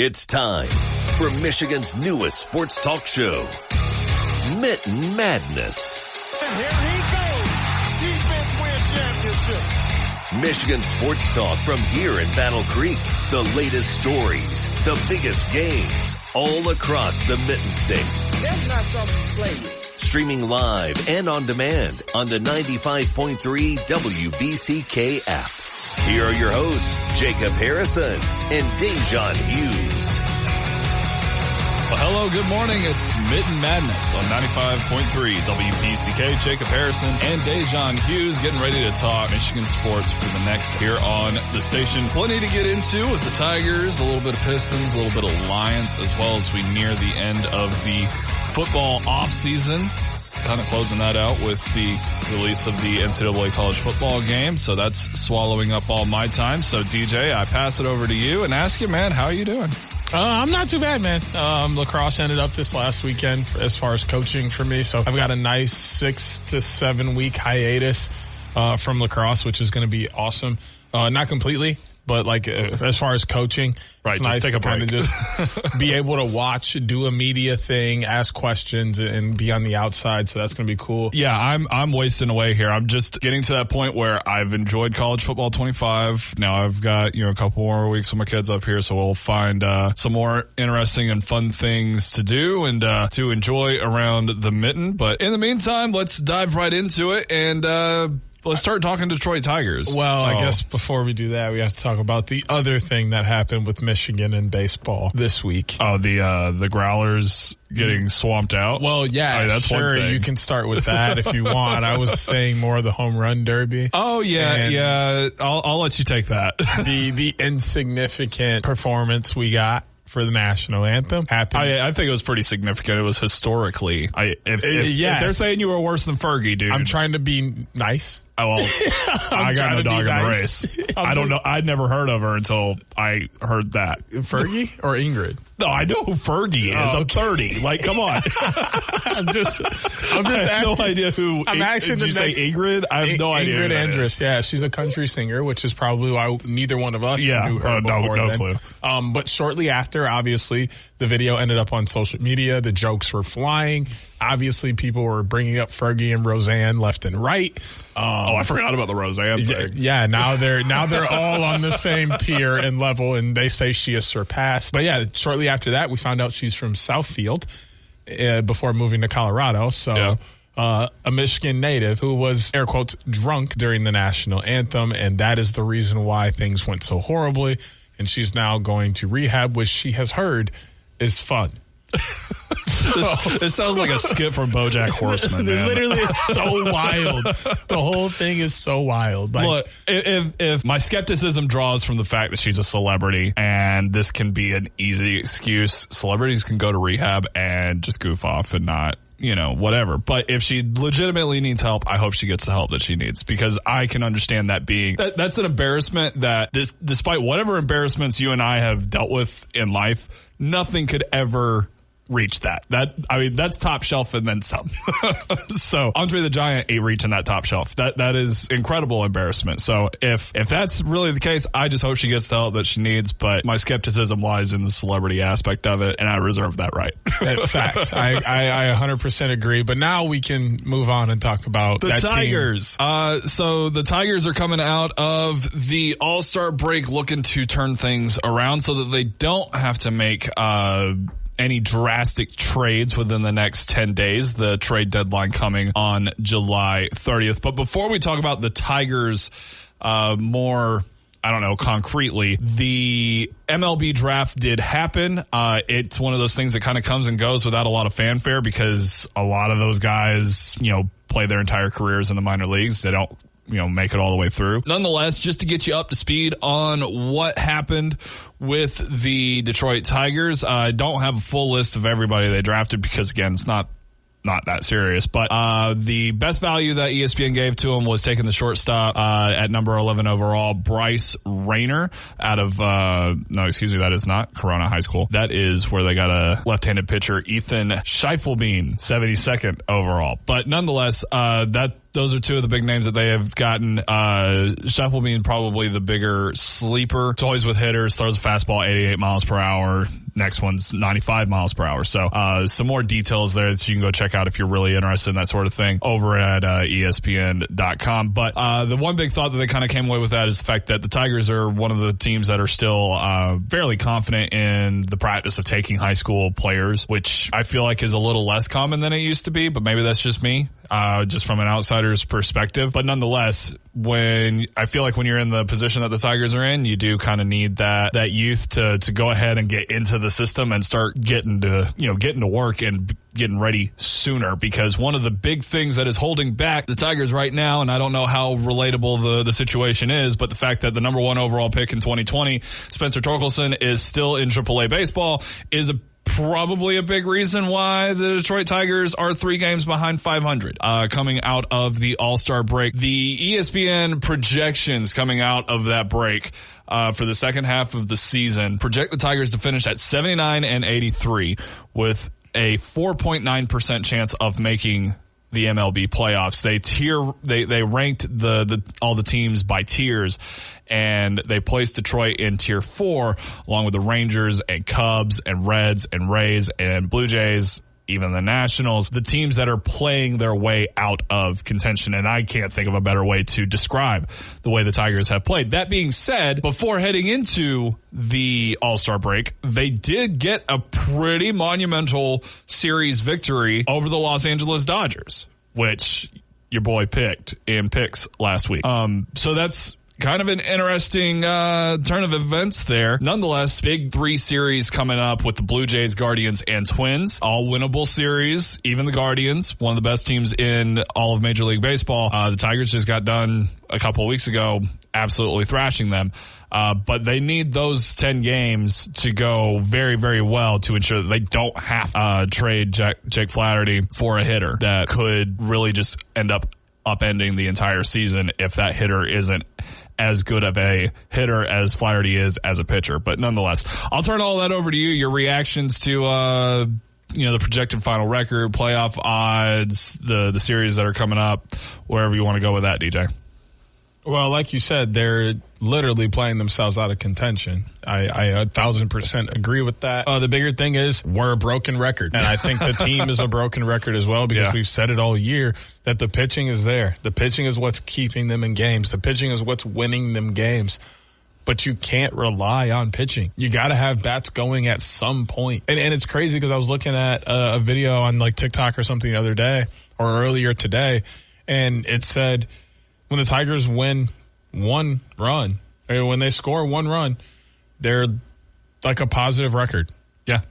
It's time for Michigan's newest sports talk show, Mitten Madness. And here he goes. Defense win championship. Michigan sports talk from here in Battle Creek. The latest stories, the biggest games, all across the Mitten State. That's not something to play with. Streaming live and on demand on the 95.3 WBCK app. Here are your hosts, Jacob Harrison and Da'Jzon Hughes. Well, hello, good morning. It's Mitten Madness on 95.3 WBCK. Jacob Harrison and Da'Jzon Hughes getting ready to talk Michigan sports for the next here on the station. Plenty to get into with the Tigers, a little bit of Pistons, a little bit of Lions, as well as we near the end of the football offseason. Kind of closing that out with the release of the NCAA college football game. So that's swallowing up all my time. So DJ, I pass it over to you and ask you, man, how are you doing? I'm not too bad, man. Lacrosse ended up this last weekend as far as coaching for me. So I've got a nice 6 to 7 week hiatus, from lacrosse, which is going to be awesome. Not completely, but like, as far as coaching, right, it's just nice take to a break. kind of just be able to watch, do a media thing, ask questions, and be on the outside. So that's going to be cool. Yeah, I'm wasting away here. I'm just getting to that point where I've enjoyed college football 25. Now I've got, a couple more weeks with my kids up here, so we'll find some more interesting and fun things to do and to enjoy around the Mitten. But in the meantime, let's dive right into it and let's start talking Detroit Tigers. Well, I guess before we do that, we have to talk about the other thing that happened with Michigan in baseball this week. Oh, the Growlers getting swamped out? Well, yeah, that's sure, one thing. you can start with that if you want. I was saying more of the home run derby. Oh, yeah. I'll let you take that. the insignificant performance we got for the national anthem happened. I think it was pretty significant. It was historically. If they're saying you were worse than Fergie, dude. I'm trying to be nice. Oh, well, I got no dog in the race. I don't know. I'd never heard of her until I heard that. Fergie or Ingrid? No, I know who Fergie is. Oh, I'm 30. Like, come on. I'm just I have asking. no idea who. I'm asking. Did you say Ingrid? I have no idea. Ingrid Andress. Yeah, she's a country singer, which is probably why neither one of us knew her before no then. clue. But shortly after, obviously, the video ended up on social media. The jokes were flying. Obviously, people were bringing up Fergie and Roseanne left and right. I forgot about the Roseanne thing. Yeah, now they're all on the same tier and level, and they say she is surpassed. But yeah, shortly after that, we found out she's from Southfield before moving to Colorado. So a Michigan native who was, air quotes, drunk during the national anthem, and that is the reason why things went so horribly. And she's now going to rehab, which she has heard is fun. It sounds like a skit from BoJack Horseman, man. Literally, it's so wild. The whole thing is so wild. Like, look, if my skepticism draws from the fact that she's a celebrity and this can be an easy excuse, celebrities can go to rehab and just goof off and not, whatever. But if she legitimately needs help, I hope she gets the help that she needs, because I can understand that being, that's an embarrassment that despite whatever embarrassments you and I have dealt with in life, nothing could ever reach that. That's top shelf and then some. So Andre the Giant ain't reaching that top shelf. That is incredible embarrassment. So if that's really the case, I just hope she gets the help that she needs. But my skepticism lies in the celebrity aspect of it, and I reserve that right. Facts. I 100% agree. But now we can move on and talk about the that Tigers. Team. So the Tigers are coming out of the All-Star break looking to turn things around so that they don't have to make any drastic trades within the next 10 days. The trade deadline coming on July 30th. But before we talk about the Tigers more, concretely, the MLB draft did happen. It's one of those things that kind of comes and goes without a lot of fanfare because a lot of those guys, play their entire careers in the minor leagues. They don't make it all the way through. Nonetheless, just to get you up to speed on what happened with the Detroit Tigers, I don't have a full list of everybody they drafted because, again, it's not that serious. But the best value that ESPN gave to him was taking the shortstop at number 11 overall, Bryce Rayner out of, that is not Corona High School. That is where they got a left-handed pitcher, Ethan Schiefelbein, 72nd overall. But nonetheless, Those are two of the big names that they have gotten. Scheffel being probably the bigger sleeper. Toys with hitters, throws a fastball 88 miles per hour. Next one's 95 miles per hour. So some more details there that you can go check out if you're really interested in that sort of thing over at ESPN.com. But the one big thought that they kind of came away with that is the fact that the Tigers are one of the teams that are still fairly confident in the practice of taking high school players, which I feel like is a little less common than it used to be, but maybe that's just me, just from an outsider's perspective. But nonetheless, when I feel like when you're in the position that the Tigers are in, you do kind of need that youth to go ahead and get into the system and start getting to work and getting ready sooner, because one of the big things that is holding back the Tigers right now, and I don't know how relatable the situation is, but the fact that the number 1 overall pick in 2020, Spencer Torkelson, is still in AAA baseball is probably a big reason why the Detroit Tigers are 3 games behind 500 coming out of the All-Star break. The ESPN projections coming out of that break for the second half of the season project the Tigers to finish at 79-83 with a 4.9% chance of making the MLB playoffs. They ranked all the teams by tiers, and they placed Detroit in tier 4 along with the Rangers and Cubs and Reds and Rays and Blue Jays, even the Nationals, the teams that are playing their way out of contention. And I can't think of a better way to describe the way the Tigers have played. That being said, before heading into the All-Star break, they did get a pretty monumental series victory over the Los Angeles Dodgers, which your boy picked in picks last week. So that's kind of an interesting turn of events there. Nonetheless, big 3 series coming up with the Blue Jays, Guardians, and Twins. All winnable series. Even the Guardians, one of the best teams in all of Major League Baseball. The Tigers just got done a couple of weeks ago absolutely thrashing them. But they need those 10 games to go very, very well to ensure that they don't have to trade Jake Flaherty for a hitter that could really just end up upending the entire season if that hitter isn't as good of a hitter as Flaherty is as a pitcher. But nonetheless, I'll turn all that over to you. Your reactions to the projected final record, playoff odds, the series that are coming up, wherever you want to go with that, DJ. Well, like you said, they're literally playing themselves out of contention. I 1,000% agree with that. The bigger thing is we're a broken record. And I think the team is a broken record as well, because we've said it all year that the pitching is there. The pitching is what's keeping them in games. The pitching is what's winning them games. But you can't rely on pitching. You got to have bats going at some point. And it's crazy because I was looking at a video on like TikTok or something the other day or earlier today, and it said when the Tigers win 1 run, or when they score 1 run, they're like a positive record. Yeah. And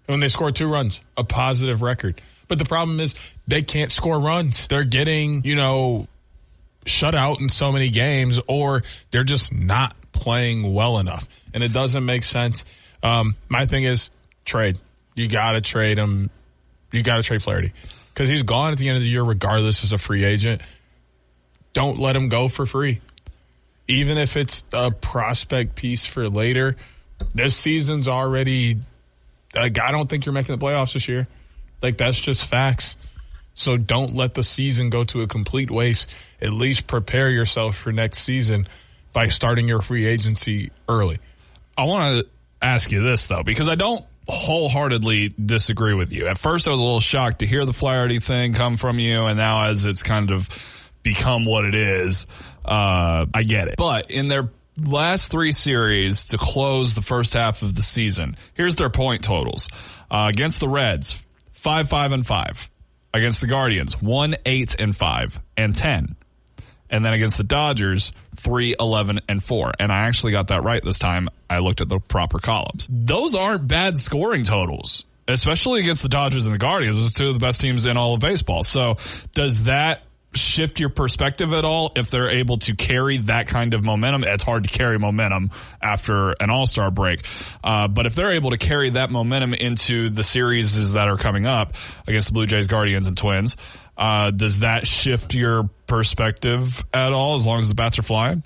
when they score 2 runs, a positive record. But the problem is they can't score runs. They're getting, shut out in so many games, or they're just not playing well enough. And it doesn't make sense. My thing is trade. You got to trade him. You got to trade Flaherty because he's gone at the end of the year regardless as a free agent. Don't let him go for free. Even if it's a prospect piece for later, this season's already, I don't think you're making the playoffs this year. Like, that's just facts. So don't let the season go to a complete waste. At least prepare yourself for next season by starting your free agency early. I want to ask you this, though, because I don't wholeheartedly disagree with you. At first, I was a little shocked to hear the Flaherty thing come from you, and now as it's kind of become what it is, I get it. But in their last 3 series to close the first half of the season, here's their point totals. Against the Reds, 5-5-5. Against the Guardians, 1-8-5 and 10. And then against the Dodgers, 3-11-4. And I actually got that right this time. I looked at the proper columns. Those aren't bad scoring totals, especially against the Dodgers and the Guardians. Those are 2 of the best teams in all of baseball. So does that shift your perspective at all if they're able to carry that kind of momentum? It's hard to carry momentum after an all-star break. But if they're able to carry that momentum into the series that are coming up against the Blue Jays, Guardians, and Twins, does that shift your perspective at all as long as the bats are flying?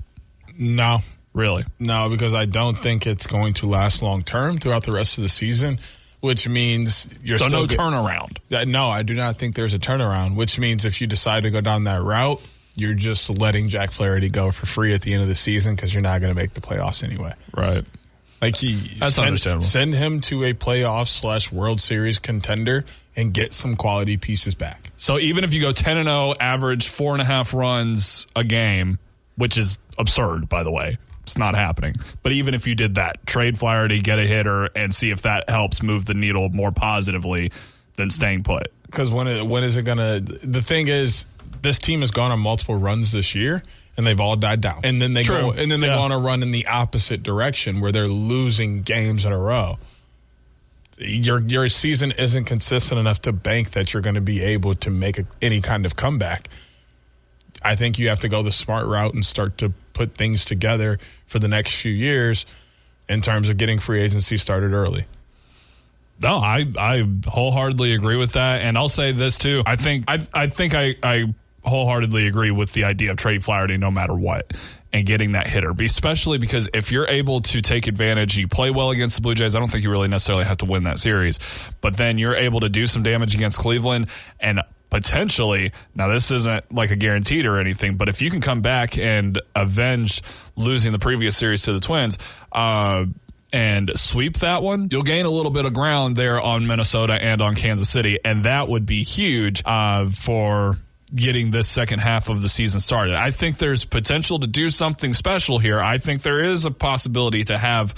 No. Really? No, because I don't think it's going to last long term throughout the rest of the season. which means you're so still no turnaround. No, I do not think there's a turnaround, which means if you decide to go down that route, you're just letting Jack Flaherty go for free at the end of the season because you're not going to make the playoffs anyway. Right. Like That's understandable. Send him to a playoff / World Series contender and get some quality pieces back. So even if you go 10-0, average 4.5 runs a game, which is absurd, by the way. It's not happening. But even if you did that, trade Flaherty, get a hitter, and see if that helps move the needle more positively than staying put. Because when is it going to – the thing is, this team has gone on multiple runs this year, and they've all died down. And then they go on a run in the opposite direction where they're losing games in a row. Your season isn't consistent enough to bank that you're going to be able to make any kind of comeback. I think you have to go the smart route and start to put things together for the next few years in terms of getting free agency started early. No, I wholeheartedly agree with that, and I'll say this too. I think I wholeheartedly agree with the idea of trading Flaherty no matter what and getting that hitter, especially because if you're able to take advantage, you play well against the Blue Jays. I don't think you really necessarily have to win that series, but then you're able to do some damage against Cleveland and potentially, now this isn't like a guaranteed or anything, but if you can come back and avenge losing the previous series to the Twins, and sweep that one, you'll gain a little bit of ground there on Minnesota and on Kansas City, and that would be huge for getting this second half of the season started. I think there's potential to do something special here. I think there is a possibility to have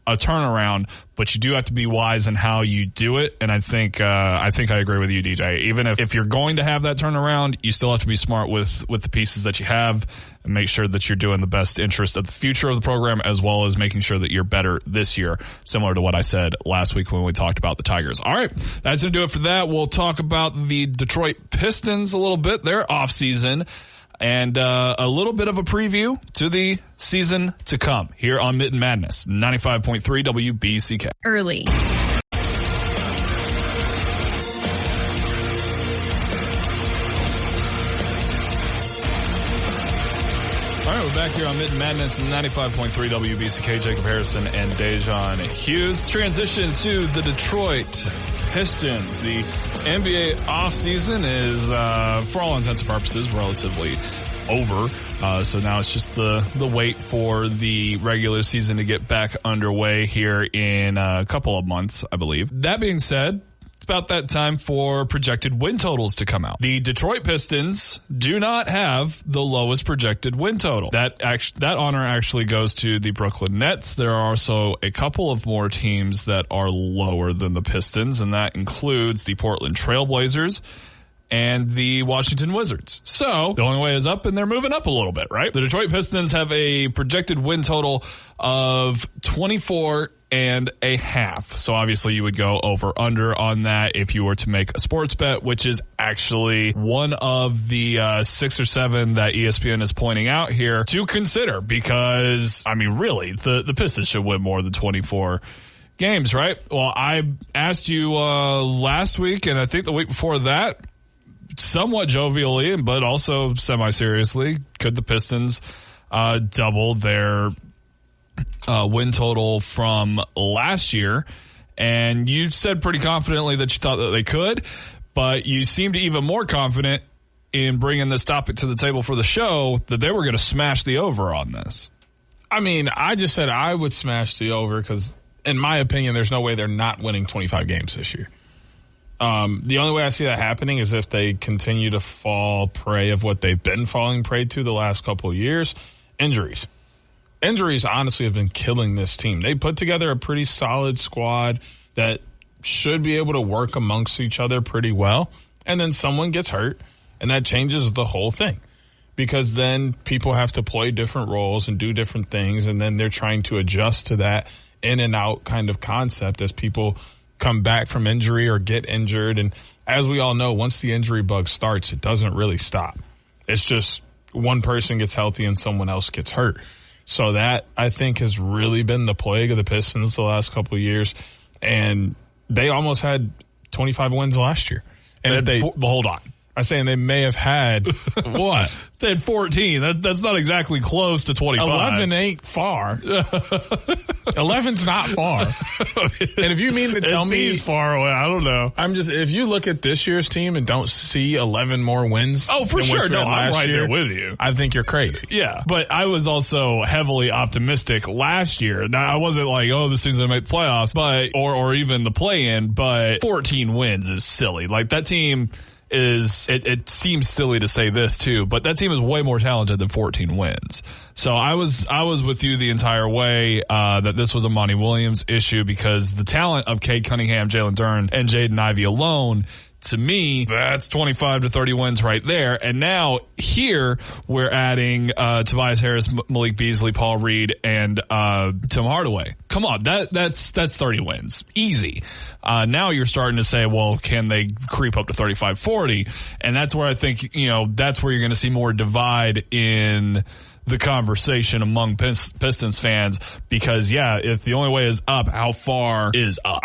a turnaround, but you do have to be wise in how you do it. And I think I agree with you, DJ. Even if you're going to have that turnaround, you still have to be smart with the pieces that you have and make sure that you're doing the best interest of the future of the program, as well as making sure that you're better this year, similar to what I said last week when we talked about the Tigers. All right, that's going to do it for that. We'll talk about the Detroit Pistons a little bit, their offseason, and a little bit of a preview to the season to come here on Mitten Madness, 95.3 WBCK. Early. All right, we're back here on Mitten Madness, 95.3 WBCK. Jacob Harrison and Da'Jzon Hughes. Let's transition to the Detroit Pistons. The NBA offseason is, for all intents and purposes, relatively over. So now it's just the wait for the regular season to get back underway here in a couple of months, I believe. That being said, it's about that time for projected win totals to come out. The Detroit Pistons do not have the lowest projected win total. That honor actually goes to the Brooklyn Nets. There are also a couple of more teams that are lower than the Pistons, and that includes the Portland Trail Blazers and the Washington Wizards. So the only way is up, and they're moving up a little bit, right? The Detroit Pistons have a projected win total of 24.5. So obviously you would go over under on that if you were to make a sports bet, which is actually one of the 6 or 7 that ESPN is pointing out here to consider, because I mean, really, the Pistons should win more than 24 games, right? Well, I asked you last week, and I think the week before that, somewhat jovially, but also semi-seriously, could the Pistons double their win total from last year? And you said pretty confidently that you thought that they could, but you seemed even more confident in bringing this topic to the table for the show that they were going to smash the over on this. I mean, I just said I would smash the over because, in my opinion, there's no way they're not winning 25 games this year. The only way I see that happening is if they continue to fall prey of what they've been falling prey to the last couple of years, injuries. Injuries honestly have been killing this team. They put together a pretty solid squad that should be able to work amongst each other pretty well. And then someone gets hurt, and that changes the whole thing. Because then people have to play different roles and do different things, and then they're trying to adjust to that in and out kind of concept as people come back from injury or get injured. And as we all know, once the injury bug starts, it doesn't really stop. It's just one person gets healthy and someone else gets hurt. So that, I think, has really been the plague of the Pistons the last couple of years. And they almost had 25 wins last year. And hold on. I'm saying they may have had what? They had 14. That's not exactly close to 25. 11 ain't far. 11's not far. And if you mean to tell me he's far away, I don't know. If you look at this year's team and don't see 11 more wins. Oh, for sure. No, I'm right there with you. I think you're crazy. Yeah. But I was also heavily optimistic last year. Now, I wasn't like, oh, this team's going to make the playoffs, or even the play-in, but 14 wins is silly. Like, that team it seems silly to say this too, but that team is way more talented than 14 wins. So I was with you the entire way, that this was a Monty Williams issue, because the talent of Cade Cunningham, Jalen Duren, and Jaden Ivey alone, to me, that's 25 to 30 wins right there. And now here we're adding Tobias Harris, Malik Beasley, Paul Reed, and Tim Hardaway. Come on, that's 30 wins. Easy. Now you're starting to say, well, can they creep up to 35, 40? And that's where I think, that's where you're going to see more divide in the conversation among Pistons fans, because if the only way is up, how far is up?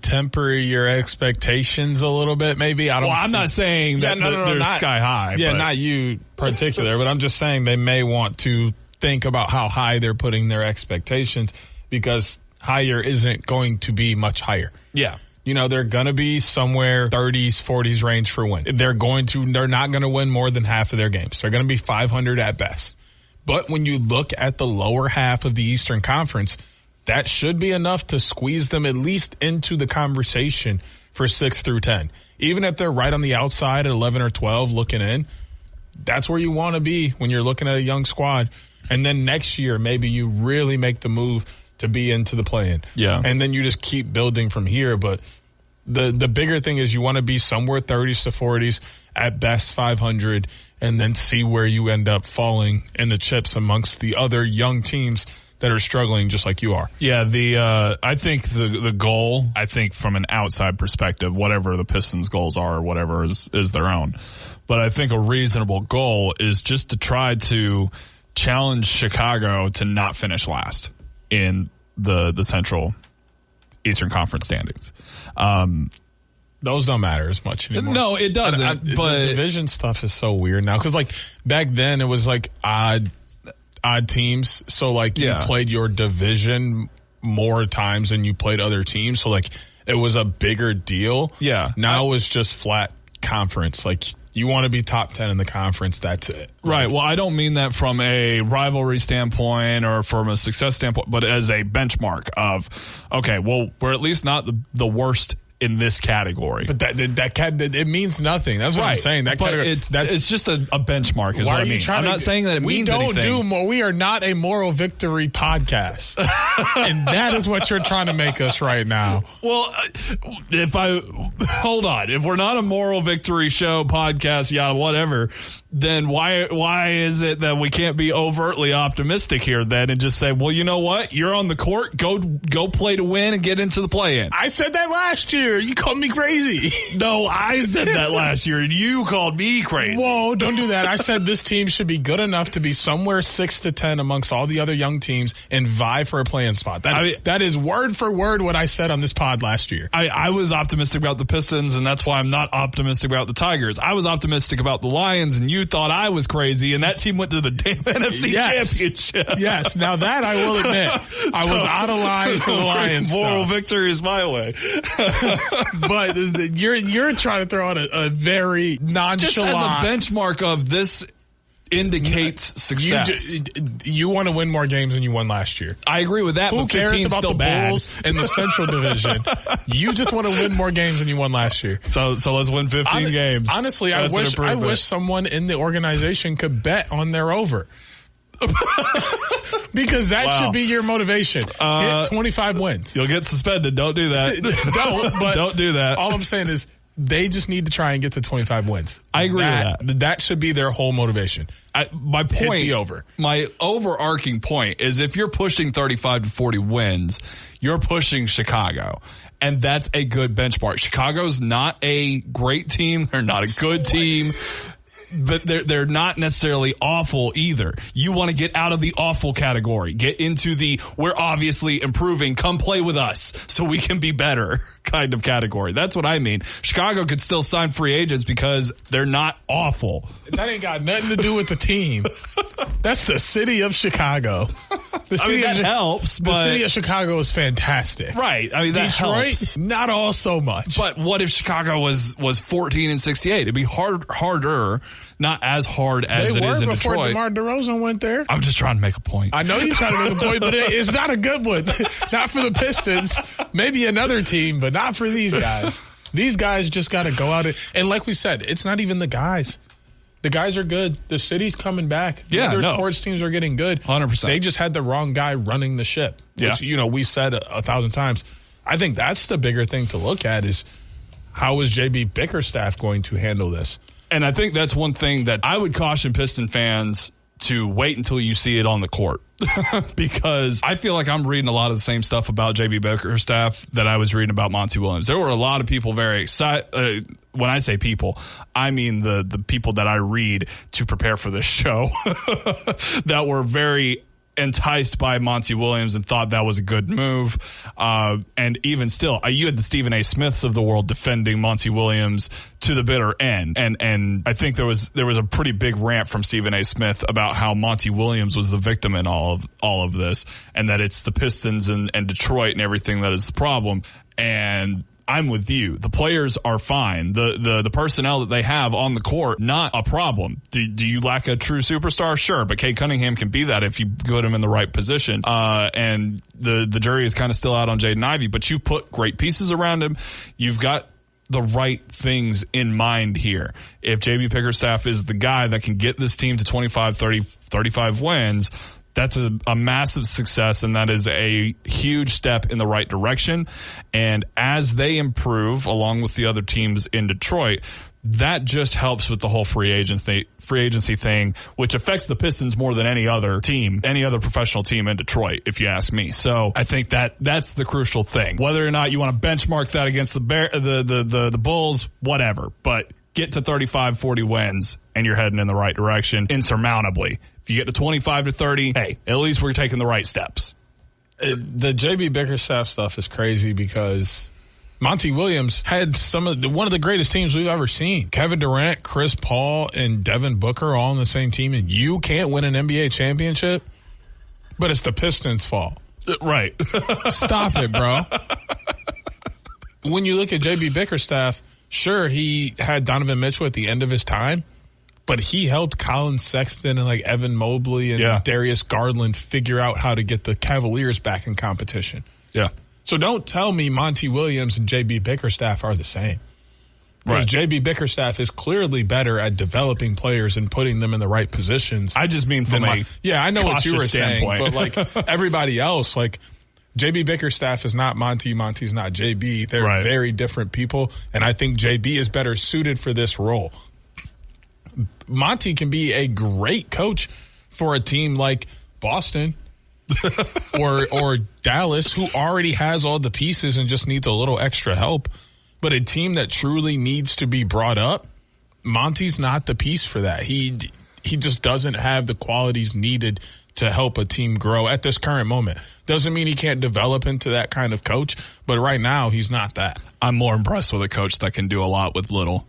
Temper your expectations a little bit, maybe. I'm not saying that they're sky high. Yeah, but. Not you particular, but I'm just saying they may want to think about how high they're putting their expectations, because higher isn't going to be much higher. Yeah. They're going to be somewhere 30s, 40s range for win. They're not going to win more than half of their games. They're going to be 500 at best. But when you look at the lower half of the Eastern Conference, that should be enough to squeeze them at least into the conversation for 6 through 10. Even if they're right on the outside at 11 or 12 looking in, that's where you want to be when you're looking at a young squad. And then next year, maybe you really make the move to be into the play-in. Yeah. And then you just keep building from here. But the bigger thing is you want to be somewhere 30s to 40s, at best 500, and then see where you end up falling in the chips amongst the other young teams that are struggling just like you are. Yeah, I think the goal, I think from an outside perspective, whatever the Pistons' goals are, or whatever is their own. But I think a reasonable goal is just to try to challenge Chicago to not finish last in the Central Eastern Conference standings. Those don't matter as much anymore. No, it doesn't. But the division stuff is so weird now, because back then it was odd teams. So you played your division more times than you played other teams. So it was a bigger deal. Yeah. Now it's just flat conference. You want to be top 10 in the conference. That's it. Right. Well, I don't mean that from a rivalry standpoint or from a success standpoint, but as a benchmark of, okay, well, we're at least not the worst in this category. But it means nothing. That's what I'm saying. That category, it's just a benchmark is what I mean. I'm not saying that it means anything. We don't do more. We are not a moral victory podcast. And that is what you're trying to make us right now. Well, hold on. If we're not a moral victory show, podcast, whatever, then why is it that we can't be overtly optimistic here then and just say, well, you know what? You're on the court. Go play to win and get into the play-in. I said that last year. You called me crazy. No, I said that last year and you called me crazy. Whoa, don't do that. I said this team should be good enough to be somewhere 6 to 10 amongst all the other young teams and vie for a play-in spot. That is word for word what I said on this pod last year. I was optimistic about the Pistons, and that's why I'm not optimistic about the Tigers. I was optimistic about the Lions, and you thought I was crazy, and that team went to the damn NFC Championship. Yes, now that I will admit, I was out of line for the Lions. Moral victory is my way. But you're trying to throw out a very nonchalant, just as a benchmark of this indicates success. You want to win more games than you won last year. I agree with that. Who but cares about the bad. Bulls in the Central Division? You just want to win more games than you won last year. So let's win 15 games. Honestly, I wish someone in the organization could bet on their over. Because that should be your motivation. Hit 25 wins. You'll get suspended. Don't do that. Don't do that. All I'm saying is they just need to try and get to 25 wins. I agree with that. That should be their whole motivation. My point, hit the over. My overarching point is if you're pushing 35 to 40 wins, you're pushing Chicago. And that's a good benchmark. Chicago's not a great team. They're not a good team. but they're not necessarily awful either. You want to get out of the awful category, get into the we're obviously improving, come play with us so we can be better kind of category. That's what I mean. Chicago could still sign free agents because they're not awful. That ain't got nothing to do with the team. That's the city of Chicago. The city helps, but the city of Chicago is fantastic. Right. I mean, that Detroit, helps. not all so much. But what if Chicago was 14-68? It'd be harder, not as hard as it is in before Detroit. DeMar DeRozan went there. I'm just trying to make a point. I know you're trying to make a point, but it's not a good one. Not for the Pistons. Maybe another team, but not for these guys. These guys just got to go out and like we said, it's not even the guys. The guys are good. The city's coming back. Their sports teams are getting good. 100%. They just had the wrong guy running the ship. Which, we said a 1,000 times. I think that's the bigger thing to look at is how is JB Bickerstaff going to handle this? And I think that's one thing that I would caution Piston fans to wait until you see it on the court. Because I feel like I'm reading a lot of the same stuff about JB Bickerstaff that I was reading about Monty Williams. There were a lot of people very excited. When I say people, I mean the people that I read to prepare for this show that were very enticed by Monty Williams and thought that was a good move. And even still, you had the Stephen A. Smiths of the world defending Monty Williams to the bitter end. And I think there was a pretty big rant from Stephen A. Smith about how Monty Williams was the victim in all of this, and that it's the Pistons and Detroit and everything that is the problem. And I'm with you. The players are fine. The personnel that they have on the court, not a problem. Do you lack a true superstar? Sure, but Cade Cunningham can be that if you put him in the right position. And the jury is kind of still out on Jaden Ivey, but you put great pieces around him. You've got the right things in mind here. If JB Bickerstaff is the guy that can get this team to 25, 30, 35 wins, that's a massive success, and that is a huge step in the right direction. And as they improve, along with the other teams in Detroit, that just helps with the whole free agency thing, which affects the Pistons more than any other team, any other professional team in Detroit, if you ask me. So I think that's the crucial thing. Whether or not you want to benchmark that against the Bulls, whatever, but get to 35, 40 wins, and you're heading in the right direction insurmountably. If you get to 25 to 30, hey, at least we're taking the right steps. The JB Bickerstaff stuff is crazy because Monty Williams had one of the greatest teams we've ever seen. Kevin Durant, Chris Paul, and Devin Booker all on the same team, and you can't win an NBA championship, but it's the Pistons' fault. Right. Stop it, bro. When you look at JB Bickerstaff, sure, he had Donovan Mitchell at the end of his time, but he helped Colin Sexton and like Evan Mobley and Darius Garland figure out how to get the Cavaliers back in competition. Yeah. So don't tell me Monty Williams and JB Bickerstaff are the same. Because JB Bickerstaff is clearly better at developing players and putting them in the right positions. I just mean from I know what you were standpoint. saying, but like everybody else, like JB Bickerstaff is not Monty. Monty's not JB. They're very different people, and I think JB is better suited for this role. Monty can be a great coach for a team like Boston or Dallas, who already has all the pieces and just needs a little extra help. But a team that truly needs to be brought up, Monty's not the piece for that. He just doesn't have the qualities needed to help a team grow at this current moment. Doesn't mean he can't develop into that kind of coach, but right now he's not that. I'm more impressed with a coach that can do a lot with little.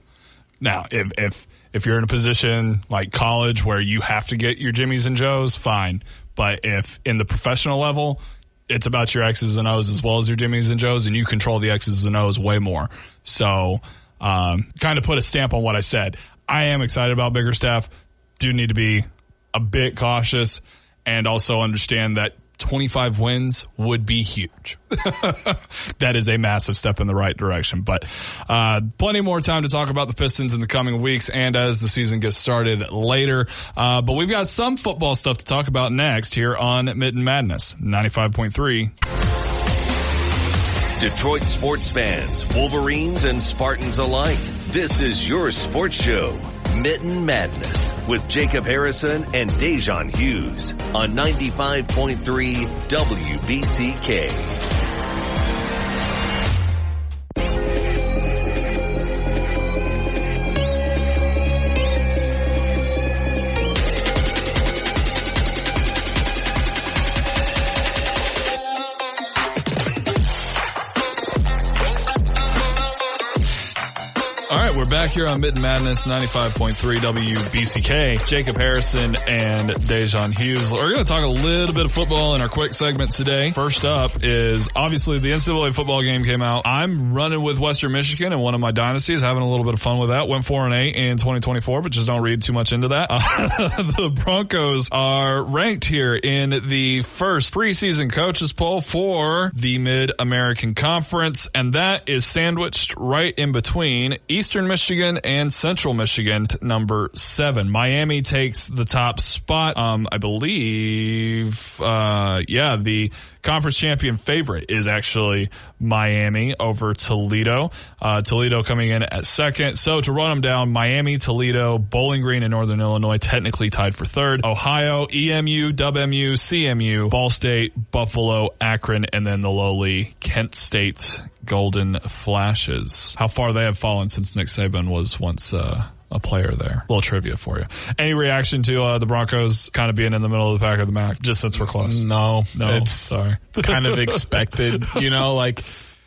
Now, if you're in a position like college where you have to get your Jimmies and Joes, fine. But if in the professional level, it's about your X's and O's as well as your Jimmies and Joes, and you control the X's and O's way more. So kind of put a stamp on what I said. I am excited about Bickerstaff. Do need to be a bit cautious and also understand that 25 wins would be huge. That is a massive step in the right direction. But plenty more time to talk about the Pistons in the coming weeks and as the season gets started later. But we've got some football stuff to talk about next here on Mitten Madness, 95.3. Detroit sports fans, Wolverines and Spartans alike. This is your sports show, Mitten Madness, with Jacob Harrison and Da'Jzon Hughes on 95.3 WBCK. right, we're back here on Mitten Madness 95.3 WBCK. Jacob Harrison and Da'Jzon Hughes. We're going to talk a little bit of football in our quick segment today. First up is obviously the NCAA football game came out. I'm running with Western Michigan in one of my dynasties, having a little bit of fun with that. Went 4-8 in 2024, but just don't read too much into that. The Broncos are ranked here in the first preseason coaches poll for the Mid-American Conference, and that is sandwiched right in between Eastern Michigan and Central Michigan, number 7. Miami takes the top spot. I believe, the conference champion favorite is actually Miami over Toledo. Toledo coming in at second. So to run them down, Miami, Toledo, Bowling Green, and Northern Illinois technically tied for third. Ohio, EMU, WMU, CMU, Ball State, Buffalo, Akron, and then the lowly Kent State Golden Flashes. How far they have fallen since Nick Saban was once a player there. A little trivia for you. Any reaction to the Broncos kind of being in the middle of the pack of the MAC, just since we're close? No, it's sorry. kind of expected.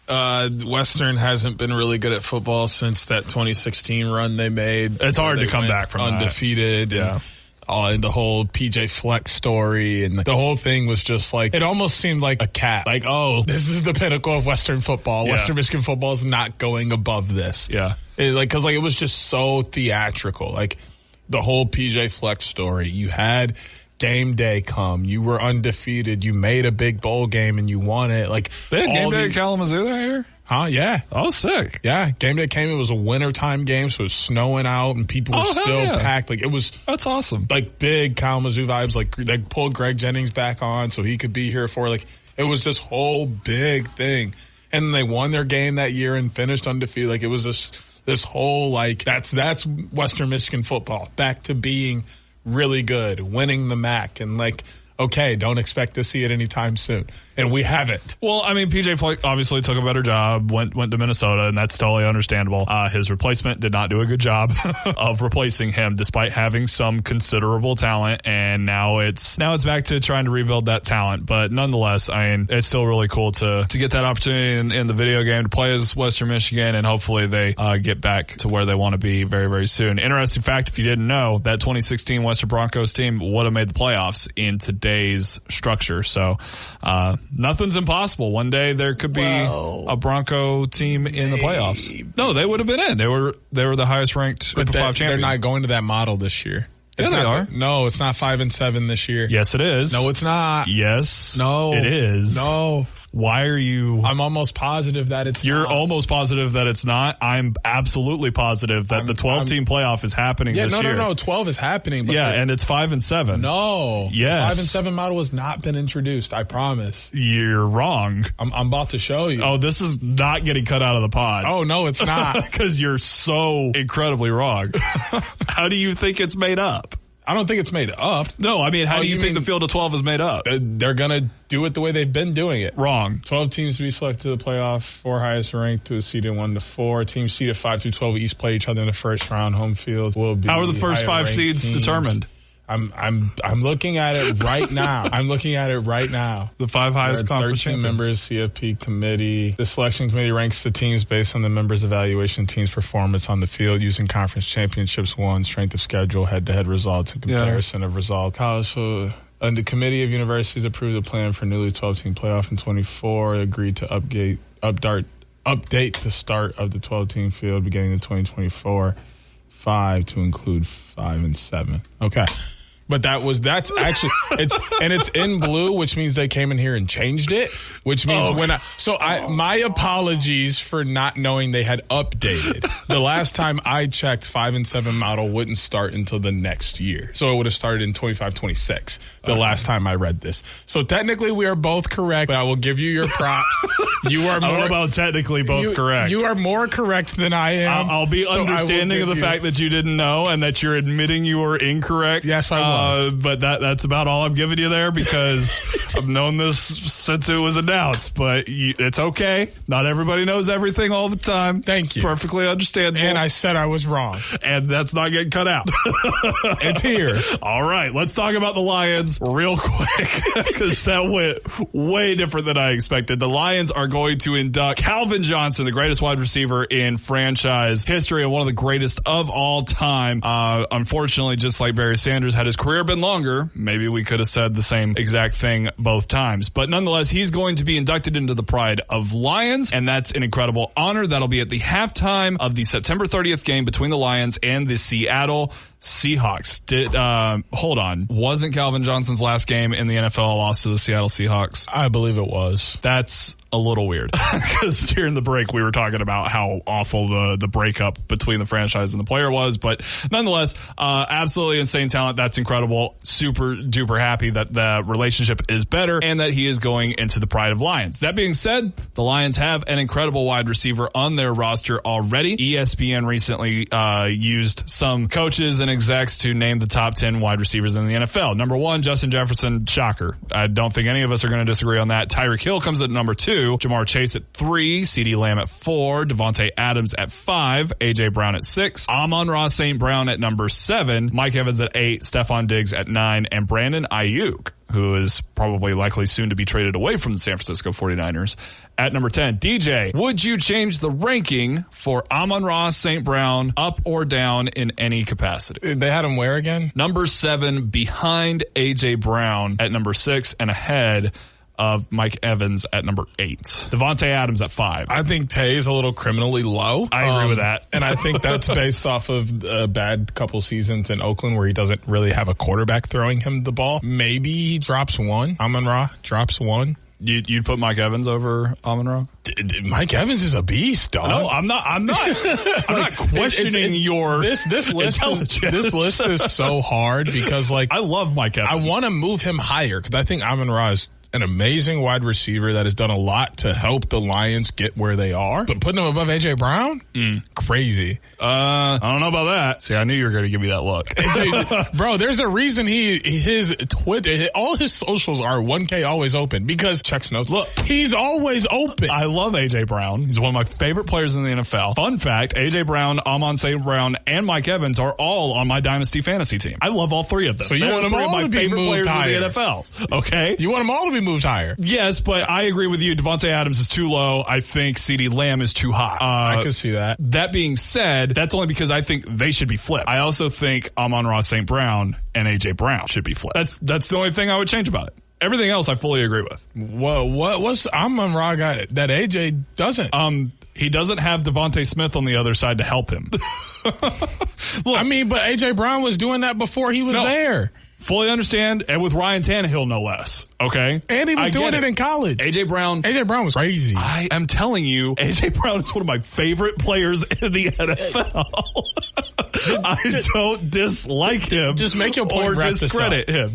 Western hasn't been really good at football since that 2016 run they made. It's hard to come back from undefeated. That. Yeah. And the whole PJ Fleck story and the whole thing was just like, it almost seemed like a cat. Like, oh, this is the pinnacle of Western football. Yeah. Western Michigan football is not going above this. Yeah. Because it was just so theatrical. Like the whole PJ Fleck story. You had game day come. You were undefeated. You made a big bowl game and you won it. Like they had game day at Kalamazoo that year? Huh? Yeah. Oh, sick. Yeah. Game day came. It was a wintertime game, so it was snowing out and people were still packed. Like it was. That's awesome. Like big Kalamazoo vibes. Like they pulled Greg Jennings back on so he could be here for like, it was this whole big thing. And they won their game that year and finished undefeated. Like it was this whole like, that's Western Michigan football back to being really good, winning the MAC and like, okay, don't expect to see it anytime soon. And we haven't. Well, I mean, PJ Fleck obviously took a better job, went to Minnesota, and that's totally understandable. His replacement did not do a good job of replacing him, despite having some considerable talent. And now it's back to trying to rebuild that talent. But nonetheless, I mean, it's still really cool to get that opportunity in the video game to play as Western Michigan, and hopefully they get back to where they want to be very, very soon. Interesting fact, if you didn't know, that 2016 Western Broncos team would have made the playoffs in today's structure. So nothing's impossible. One day there could be a Bronco team in the playoffs. No, they would have been in. They were the highest ranked Group of 5 champion. They're not going to that model this year. Yeah, they are. No, it's not 5-7 this year. Yes, it is. No, it's not. Yes. No. It is. No. Why are you... I'm almost positive that it's You're not. almost positive that it's not. I'm absolutely positive that the 12-team playoff is happening this year. No. 12 is happening. But and it's 5-7. No. Yes. The 5-7 model has not been introduced. I promise. You're wrong. I'm about to show you. Oh, this is not getting cut out of the pod. Oh, no, it's not. Because you're so incredibly wrong. How do you think it's made up? I don't think it's made up. No, I mean, how do you think the field of 12 is made up? They're going to do it the way they've been doing it. Wrong. 12 teams to be selected to the playoff, 4 highest ranked to the seeded 1 to 4. Teams seeded 5 through 12 each play each other in the first round. Home field will be. How are the first 5 seeds determined? I'm looking at it right now. The 5 highest conference 13 members CFP committee. The selection committee ranks the teams based on the members' evaluation team's performance on the field using conference championships won, strength of schedule, head-to-head results, and comparison of results. And the committee of universities approved the plan for newly 12-team playoff in 24. Agreed to update the start of the 12-team field beginning in 2024. 5 to include 5-7. Okay. But that's actually it's in blue, which means they came in here and changed it. Which means my apologies for not knowing they had updated. The last time I checked, 5-7 model wouldn't start until the next year, so it would have started in 25-26. The last time I read this, so technically we are both correct. But I will give you your props. You are more I don't know about technically both correct. You are more correct than I am. I'll be understanding of the fact that you didn't know and that you're admitting you were incorrect. Yes, I was. But that's about all I'm giving you there because I've known this since it was announced. But it's okay. Not everybody knows everything all the time. Thank you. Perfectly understandable. And I said I was wrong. And that's not getting cut out. It's here. All right. Let's talk about the Lions real quick because that went way different than I expected. The Lions are going to induct Calvin Johnson, the greatest wide receiver in franchise history and one of the greatest of all time. Unfortunately, just like Barry Sanders, had his career been longer, maybe we could have said the same exact thing both times. But nonetheless, he's going to be inducted into the Pride of Lions, and that's an incredible honor. That'll be at the halftime of the September 30th game between the Lions and the Seattle Seahawks. Hold on. Wasn't Calvin Johnson's last game in the NFL a loss to the Seattle Seahawks? I believe it was. That's a little weird because during the break we were talking about how awful the breakup between the franchise and the player was, but nonetheless, absolutely insane talent. That's incredible. Super duper happy that the relationship is better and that he is going into the Pride of Lions. That being said, the Lions have an incredible wide receiver on their roster already. ESPN recently used some coaches and execs to name the top 10 wide receivers in the NFL. Number 1, Justin Jefferson. Shocker. I don't think any of us are going to disagree on that. Tyreek Hill comes at number 2. Jamar Chase at 3, CeeDee Lamb at 4, Devontae Adams at 5, AJ Brown at 6, Amon-Ra St. Brown at number 7, Mike Evans at 8, Stephon Diggs at 9, and Brandon Ayuk, who is probably likely soon to be traded away from the San Francisco 49ers, at number 10. DJ, would you change the ranking for Amon-Ra St. Brown up or down in any capacity? They had him where again? Number 7 behind AJ Brown at number 6 and ahead of Mike Evans at number 8. Devontae Adams at 5. I think Tay's a little criminally low. I agree with that. And I think that's based off of a bad couple seasons in Oakland where he doesn't really have a quarterback throwing him the ball. Maybe he drops 1. Amon-Ra drops 1. You'd put Mike Evans over Amon-Ra? Mike Evans is a beast, dog. No, I'm not. I'm not questioning your this list. This list is so hard because I love Mike Evans. I want to move him higher because I think Amon-Ra is an amazing wide receiver that has done a lot to help the Lions get where they are. But putting him above AJ Brown? Crazy. I don't know about that. See, I knew you were going to give me that look. Bro, there's a reason his Twitter, all his socials are 1K always open because checks notes. Look, he's always open. I love AJ Brown. He's one of my favorite players in the NFL. Fun fact, AJ Brown, Amon St. Brown, and Mike Evans are all on my Dynasty Fantasy team. I love all 3 of them. So you want them all to be moved higher. In the NFL. Okay? You want them all to be moved higher. Yes, but I agree with you. Devontae Adams is too low. I think CeeDee Lamb is too high. I can see that. That being said, that's only because I think they should be flipped. I also think Amon-Ra St. Brown and AJ Brown should be flipped. That's the only thing I would change about it. Everything else I fully agree with. Whoa, what's Amon-Ra got that AJ doesn't? He doesn't have Devontae Smith on the other side to help him. Look, I mean, but AJ Brown was doing that before he was there. Fully understand, and with Ryan Tannehill, no less. Okay? And he was doing it in college. AJ Brown was crazy. I am telling you, AJ Brown is one of my favorite players in the NFL. I don't dislike him. Just make your point or discredit him.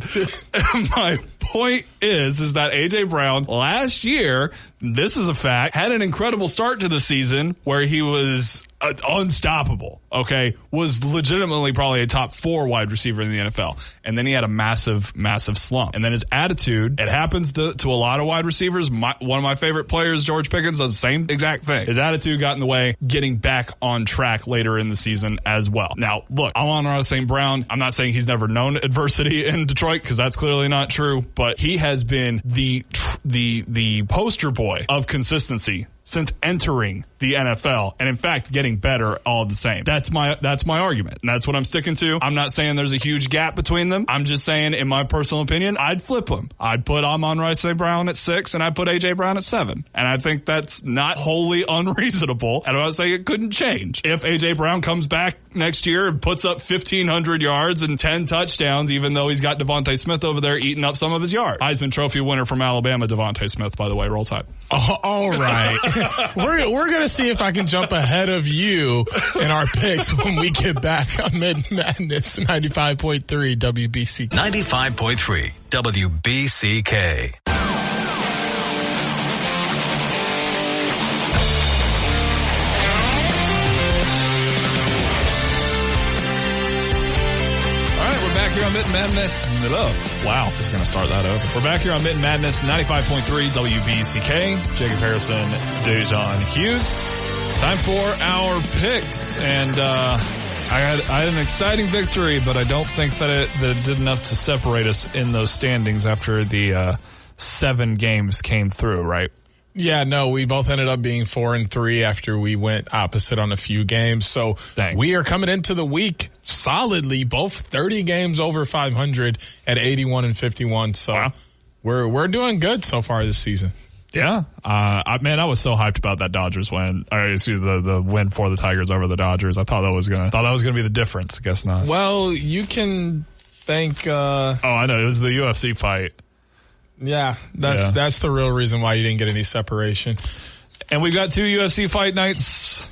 My point is that AJ Brown last year, this is a fact, had an incredible start to the season where he was unstoppable, okay? Was legitimately probably a top 4 wide receiver in the NFL. And then he had a massive slump. And then his attitude, it happens to a lot of wide receivers. One of my favorite players, George Pickens, does the same exact thing. His attitude got in the way, getting back on track later in the season as well. Now, look, Amon-Ra St. Brown, I'm not saying he's never known adversity in Detroit because that's clearly not true, but he has been the poster boy of consistency since entering the NFL, and in fact, getting better all the same. That's my argument, and that's what I'm sticking to. I'm not saying there's a huge gap between them. I'm just saying, in my personal opinion, I'd flip them. I'd put Amon-Ra St. Brown at 6, and I'd put AJ Brown at 7. And I think that's not wholly unreasonable. And I'm not saying it couldn't change. If AJ Brown comes back next year and puts up 1,500 yards and 10 touchdowns, even though he's got Devontae Smith over there eating up some of his yards. Heisman Trophy winner from Alabama, Devontae Smith, by the way, roll tide. Oh, all right. We're going to see if I can jump ahead of you in our picks when we get back on Mitten Madness 95.3 WBCK. 95.3 WBCK. on Mitten Madness. Wow, just going to start that over. We're back here on Mitten Madness, 95.3 WBCK. Jacob Harrison, Da'Jzon Hughes. Time for our picks. And I had an exciting victory, but I don't think that it did enough to separate us in those standings after the 7 games came through, right? Yeah, no, we both ended up being 4-3 after we went opposite on a few games. So we are coming into the week solidly, both 30 games over 500 at 81-51. So wow. We're doing good so far this season. Yeah. I was so hyped about that Dodgers win. The win for the Tigers over the Dodgers. I thought that was gonna be the difference. I guess not. Well, you can thank I know. It was the UFC fight. Yeah, that's the real reason why you didn't get any separation. And we've got 2 UFC fight nights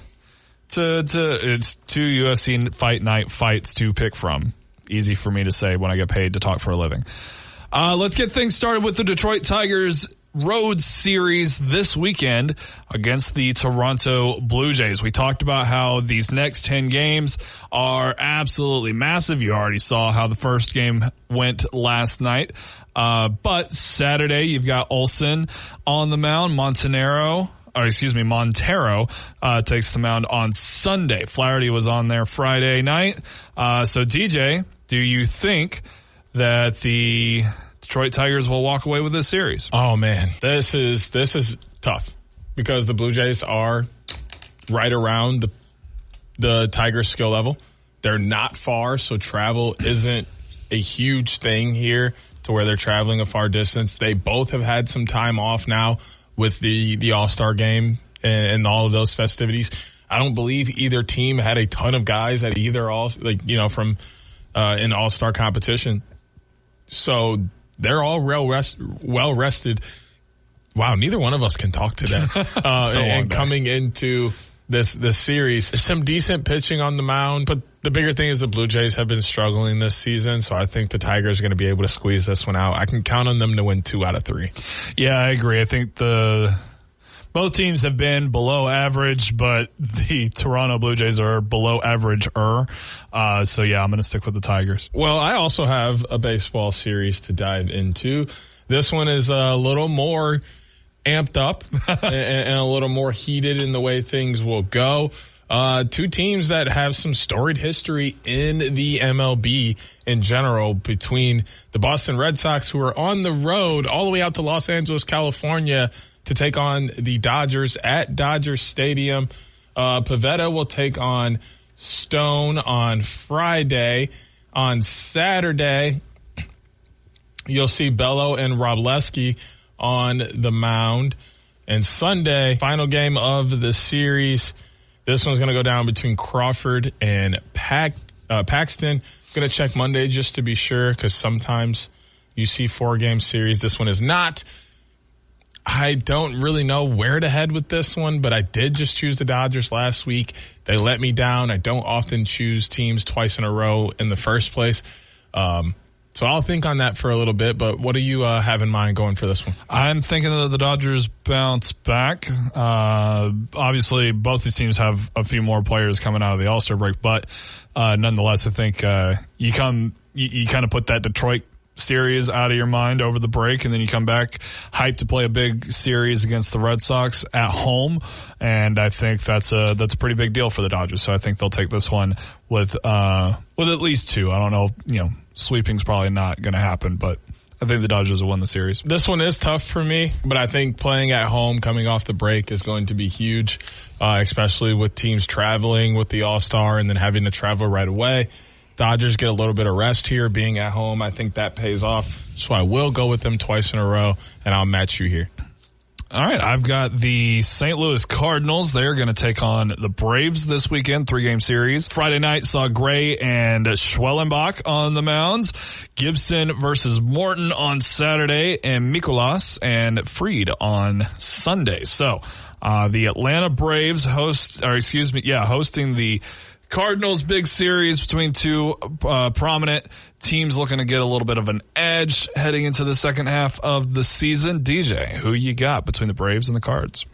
it's 2 UFC fight night fights to pick from. Easy for me to say when I get paid to talk for a living. Let's get things started with the Detroit Tigers road series this weekend against the Toronto Blue Jays. We talked about how these next 10 games are absolutely massive. You already saw how the first game went last night. But Saturday, you've got Olsen on the mound. Montero takes the mound on Sunday. Flaherty was on there Friday night. So DJ, do you think that the Detroit Tigers will walk away with this series? Oh man, this is tough because the Blue Jays are right around the Tigers skill level. They're not far, so travel isn't a huge thing here to where they're traveling a far distance. They both have had some time off now with the All-Star game and all of those festivities. I don't believe either team had a ton of guys at either from an All-Star competition. So they're all well rested. Wow, neither one of us can talk today. And coming into this series, there's some decent pitching on the mound, but the bigger thing is the Blue Jays have been struggling this season, so I think the Tigers are going to be able to squeeze this one out. I can count on them to win 2 out of 3. Yeah, I agree. I think both teams have been below average, but the Toronto Blue Jays are below average-er. So, yeah, I'm going to stick with the Tigers. Well, I also have a baseball series to dive into. This one is a little more amped up and a little more heated in the way things will go. 2 teams that have some storied history in the MLB in general, between the Boston Red Sox, who are on the road all the way out to Los Angeles, California, to take on the Dodgers at Dodger Stadium. Pivetta will take on Stone on Friday. On Saturday, you'll see Bello and Wroblewski on the mound. And Sunday, final game of the series. This one's going to go down between Crawford and Paxton. Going to check Monday just to be sure, because sometimes you see 4-game series. This one is not. I don't really know where to head with this one, but I did just choose the Dodgers last week. They let me down. I don't often choose teams twice in a row in the first place. So I'll think on that for a little bit, but what do you have in mind going for this one? I'm thinking that the Dodgers bounce back. Obviously, both these teams have a few more players coming out of the All-Star break, but nonetheless, I think you kind of put that Detroit series out of your mind over the break, and then you come back hyped to play a big series against the Red Sox at home, and I think that's a pretty big deal for the Dodgers. So I think they'll take this one with at least 2. I don't know, sweeping's probably not going to happen, but I think the Dodgers will win the series. This one is tough for me, but I think playing at home, coming off the break, is going to be huge, especially with teams traveling with the All-Star and then having to travel right away. Dodgers get a little bit of rest here being at home. I think that pays off. So I will go with them twice in a row, and I'll match you here. All right, I've got the St. Louis Cardinals. They're going to take on the Braves this weekend, 3-game series. Friday night saw Gray and Schwellenbach on the mounds. Gibson versus Morton on Saturday, and Mikolas and Fried on Sunday. So the Atlanta Braves hosting the Cardinals, big series between 2 prominent teams looking to get a little bit of an edge heading into the second half of the season. DJ, who you got between the Braves and the Cards?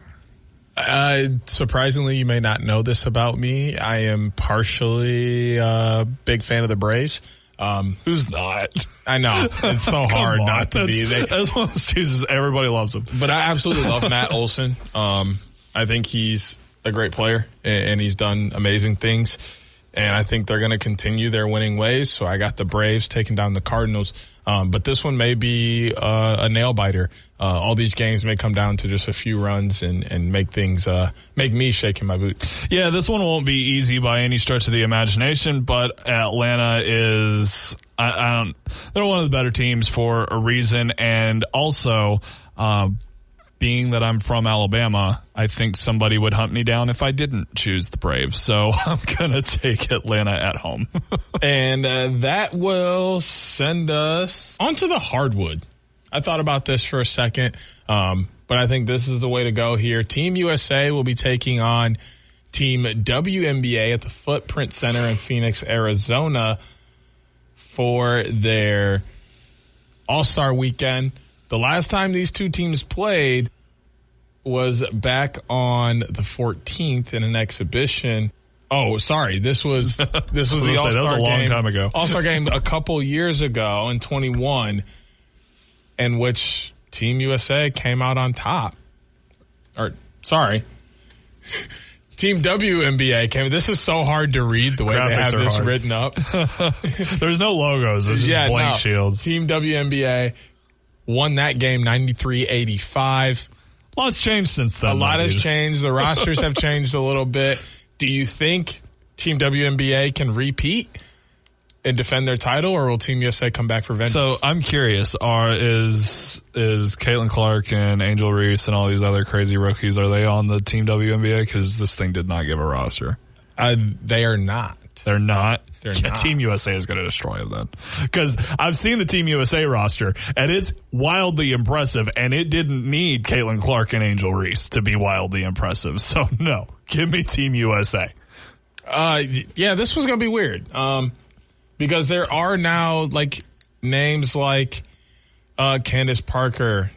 Surprisingly, you may not know this about me. I am partially a big fan of the Braves. Who's not? I know. It's so hard not to be. That's one of those teams, everybody loves him. But I absolutely love Matt Olson. I think he's a great player, and he's done amazing things. And I think they're going to continue their winning ways. So I got the Braves taking down the Cardinals. But this one may be a nail biter. All these games may come down to just a few runs and make things make me shake in my boots. Yeah, this one won't be easy by any stretch of the imagination. But Atlanta is they're one of the better teams for a reason, and also. Being that I'm from Alabama, I think somebody would hunt me down if I didn't choose the Braves. So I'm going to take Atlanta at home. And that will send us onto the hardwood. I thought about this for a second, but I think this is the way to go here. Team USA will be taking on Team WNBA at the Footprint Center in Phoenix, Arizona for their All-Star Weekend. The last time these two teams played was back on the 14th in an exhibition. Oh, sorry. This was the All-Star game. That was a long time ago. All-Star game a couple years ago in 21, in which Team USA came out on top. Team WNBA came. This is so hard to read the way they have this written up. There's no logos. It's just blank shields. Team WNBA won that game 93-85. A lot's changed since then. A lot has changed. The rosters have changed a little bit. Do you think Team WNBA can repeat and defend their title, or will Team USA come back for vengeance? So I'm curious, is Caitlin Clark and Angel Reese and all these other crazy rookies, are they on the Team WNBA? Because this thing did not give a roster. They are not. They're not? They're not. Team USA is going to destroy them then. Because I've seen the Team USA roster, and it's wildly impressive, and it didn't need Caitlin Clark and Angel Reese to be wildly impressive. So, no. Give me Team USA. Yeah, this was going to be weird. Because there are now, names like Candace Parker,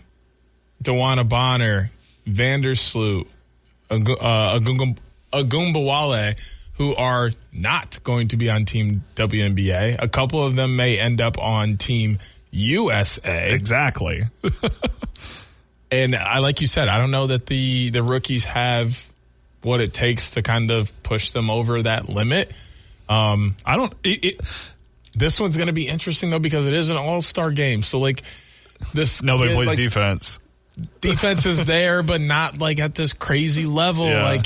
Dewana Bonner, Vandersloot, Agumbawale, who are not going to be on Team WNBA. A couple of them may end up on Team USA. Exactly. And like you said, I don't know that the rookies have what it takes to kind of push them over that limit. This one's going to be interesting, though, because it is an all-star game. So, nobody plays defense. Defense is there, but not, at this crazy level. Yeah.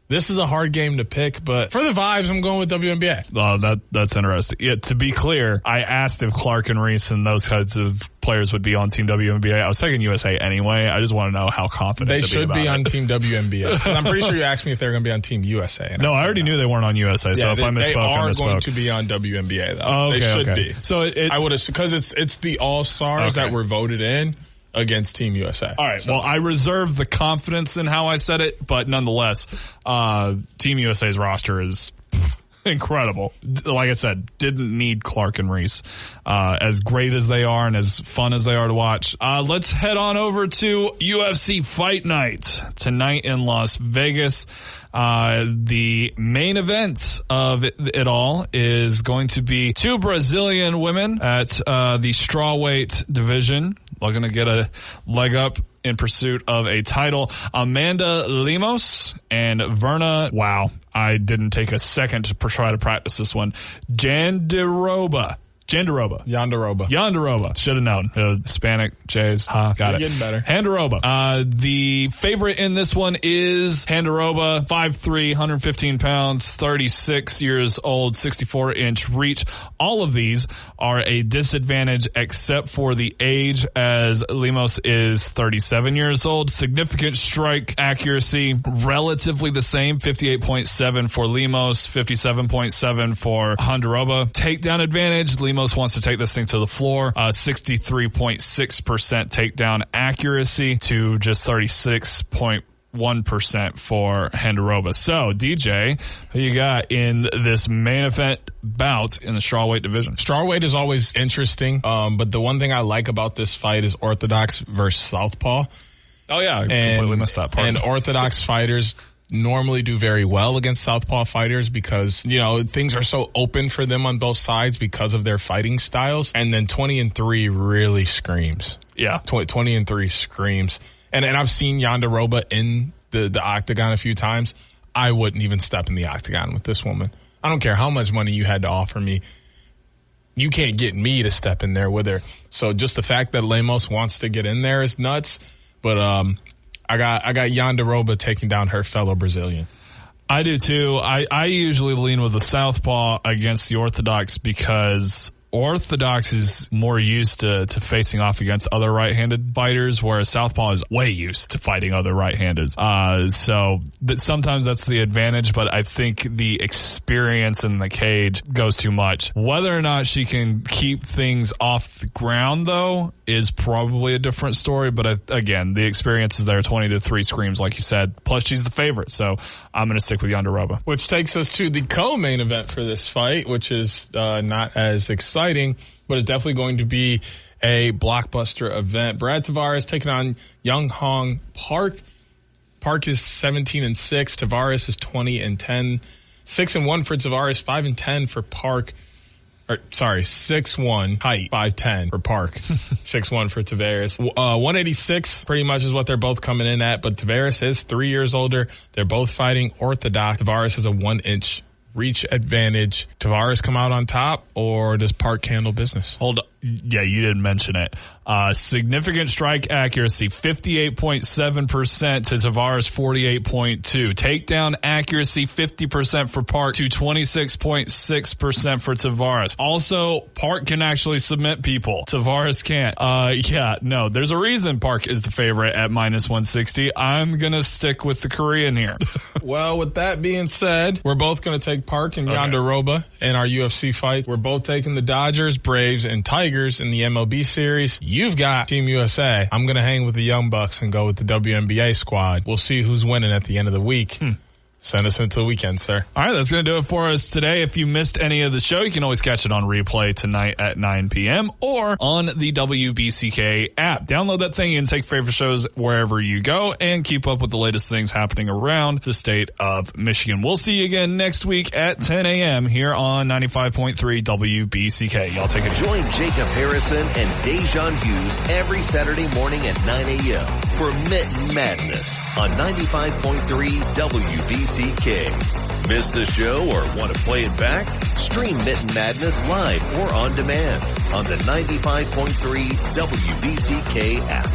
This is a hard game to pick, but for the vibes, I'm going with WNBA. Oh, that's interesting. Yeah, to be clear, I asked if Clark and Reese and those kinds of players would be on Team WNBA. I was taking USA anyway. I just want to know how confident they should be on it. Team WNBA. And I'm pretty sure you asked me if they were going to be on Team USA. No, I already knew they weren't on USA. So if I misspoke, I misspoke. They are going to be on WNBA though. Oh, okay, they should be. So I would have, because it's the All Stars that were voted in against Team USA. All right. So. Well, I reserve the confidence in how I said it, but nonetheless, Team USA's roster is incredible. Like I said, didn't need Clark and Reese. As great as they are and as fun as they are to watch. Let's head on over to UFC Fight Night tonight in Las Vegas. The main event of it all is going to be two Brazilian women at the strawweight division. They're going to get a leg up in pursuit of a title. Amanda Lemos and Verna, wow, I didn't take a second to try to practice this one, Jandiroba. Should have known. Hispanic J's. Got it. Getting better. Jandiroba. The favorite in this one is Jandiroba, 5'3", 115 pounds, 36 years old, 64-inch reach. All of these are a disadvantage except for the age, as Lemos is 37 years old. Significant strike accuracy, relatively the same, 58.7 for Lemos, 57.7 for Jandiroba. Takedown advantage, Lemos wants to take this thing to the floor. 63.6% takedown accuracy to just 36.1% for Jandiroba. So, DJ, who you got in this main event bout in the strawweight division? Strawweight is always interesting, but the one thing I like about this fight is orthodox versus southpaw. Oh, yeah. I completely missed that part. And orthodox fighters normally do very well against southpaw fighters because, things are so open for them on both sides because of their fighting styles. And then 20-3 really screams. Yeah. 20-3 screams. And I've seen Jandiroba in the octagon a few times. I wouldn't even step in the octagon with this woman. I don't care how much money you had to offer me. You can't get me to step in there with her. So just the fact that Lemos wants to get in there is nuts. But I got Jandiroba taking down her fellow Brazilian. I do too. I usually lean with the southpaw against the orthodox because orthodox is more used to facing off against other right-handed fighters, whereas southpaw is way used to fighting other right-handed. So sometimes that's the advantage, but I think the experience in the cage goes too much. Whether or not she can keep things off the ground, though, is probably a different story. But again, the experience is there. 20-3 screams, like you said. Plus, she's the favorite, so I'm going to stick with Jandiroba. Which takes us to the co-main event for this fight, which is not as exciting, but it's definitely going to be a blockbuster event. Brad Tavares taking on Young Hong Park. Park is 17-6. Tavares is 20-10. 6-1 for Tavares, 5-10 for Park. 6'1", height, 5'10" for Park, 6'1" for Tavares. 186 pretty much is what they're both coming in at, but Tavares is 3 years older. They're both fighting orthodox. Tavares has a 1-inch reach advantage. Tavares come out on top, or does Park handle business? Hold on. Yeah, you didn't mention it. Significant strike accuracy, 58.7% to Tavares, 48.2. Takedown accuracy, 50% for Park to 26.6% for Tavares. Also, Park can actually submit people. Tavares can't. There's a reason Park is the favorite at -160. I'm going to stick with the Korean here. Well, with that being said, we're both going to take Park and Jandiroba in our UFC fight. We're both taking the Dodgers, Braves, and Tigers in the MLB series. You've got Team USA. I'm going to hang with the Young Bucks and go with the WNBA squad. We'll see who's winning at the end of the week. Send us into the weekend, sir. All right, that's going to do it for us today. If you missed any of the show, you can always catch it on replay tonight at 9 p.m. or on the WBCK app. Download that thing and take favorite shows wherever you go and keep up with the latest things happening around the state of Michigan. We'll see you again next week at 10 a.m. here on 95.3 WBCK. Y'all take it easy. Join Jacob Harrison and Da'Jzon Hughes every Saturday morning at 9 a.m. for Mitten Madness on 95.3 WBCK. Miss the show or want to play it back? Stream Mitten Madness live or on demand on the 95.3 WBCK app.